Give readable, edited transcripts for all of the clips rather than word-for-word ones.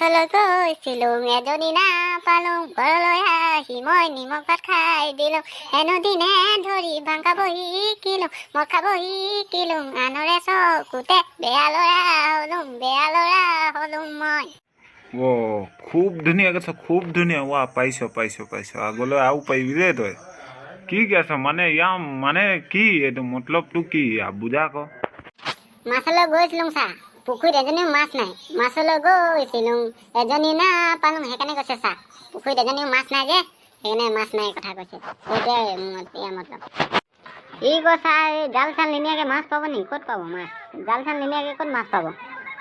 মাছলৈ গৈছিলোঁ এজনী নাপালোঁ ঘৰলৈ আহি মই নিমখ ভাত খাই দিলোঁ হেনো দিনে ধৰি ভাং খাব শিকিলোঁ মদ খাব শিকিলোঁ আনৰে চকুতে বেয়া ল'ৰা হ'লোঁ মই। খুব ধুনীয়া কৈছ, খুব ধুনীয়া। পাইছ আগলৈ আৰু পাৰিবি দেই তই। কি কৈছ মানে ইয়াৰ মানে কি এইটো মতলবটো কি বুজা আকৌ। মাছলৈ গৈছিলোঁ চা, পুখুৰীত এজনীও মাছ নাই। মাছলৈ গৈছিলোঁ এজনী নাপালোঁ সেইকাৰণে কৈছে চা, পুখুৰীত এজনীও মাছ নাই যে সেইকাৰণে মাছ নাই কথা কৈছে। সেইটোৱে ইয়াৰ মতলব। ই কৈছা এই জাল চাল নিনিয়াকৈ মাছ পাব নি? ক'ত পাব মাছ? জাল চাল নিনিয়াকৈ ক'ত মাছ পাব?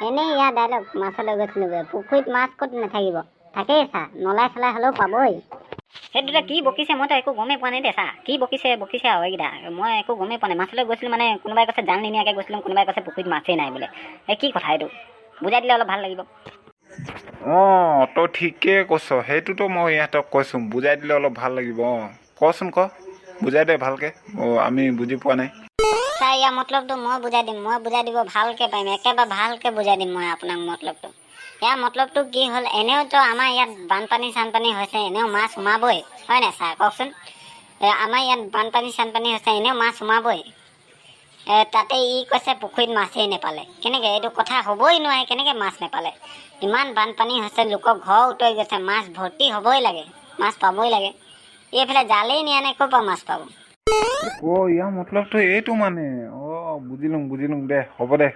এনেই ইয়াৰ ডাইলগ। মাছলৈ গৈছিলোঁ পুখুৰীত মাছ ক'ত নাথাকিব, থাকেই চা, নলাই চলাই হ'লেও পাবই। সেইটোতে কি বকিছে মইতো একো গমেই পোৱা নাই দে চা। কি বকিছে আৰু এইকেইটা মই একো গমেই পোৱা নাই। মাছলৈ গৈছিলোঁ মানে কোনোবাই কৈছে জাল নিনিয়াকৈ গৈছিলোঁ, কোনোবাই কৈছে পুখুৰীত মাছেই নাই বোলে। এই কি কথা এইটো বুজাই দিলে অলপ ভাল লাগিব। তই ঠিকেই কৈছ, সেইটোতো মই ইহঁতক কৈছোঁ, বুজাই দিলে অলপ ভাল লাগিব। কচোন বুজাই দে ভালকৈ, আমি বুজি পোৱা নাই। ছাৰ ইয়াৰ মতলবটো মই বুজাই দিম, মই বুজাই দিব ভালকৈ পাৰিম, একেবাৰে ভালকৈ বুজাই দিম মই আপোনাক মতলবটো। ইয়াৰ মতলবটো কি হ'ল, এনেওতো আমাৰ ইয়াত বানপানী চানপানী হৈছে, এনেও মাছ সোমাবই, হয় নাই ছাৰ কওকচোন? আমাৰ ইয়াত বানপানী চানপানী হৈছে, এনেও মাছ সোমাবই। তাতে ই কৈছে পুখুৰীত মাছেই নেপালে। কেনেকৈ এইটো কথা হ'বই নোৱাৰে, কেনেকৈ মাছ নেপালে? ইমান বানপানী হৈছে, লোকৰ ঘৰ উটুৱাই গৈছে, মাছ ভৰ্তি হ'বই লাগে, মাছ পাবই লাগে। এইফালে জালেই নিয়া নাই, ক'ৰ পৰা মাছ পাব? ইয়াৰ মতলবটো এইটো মানে বুজিলোঁ দে, হ'ব দে।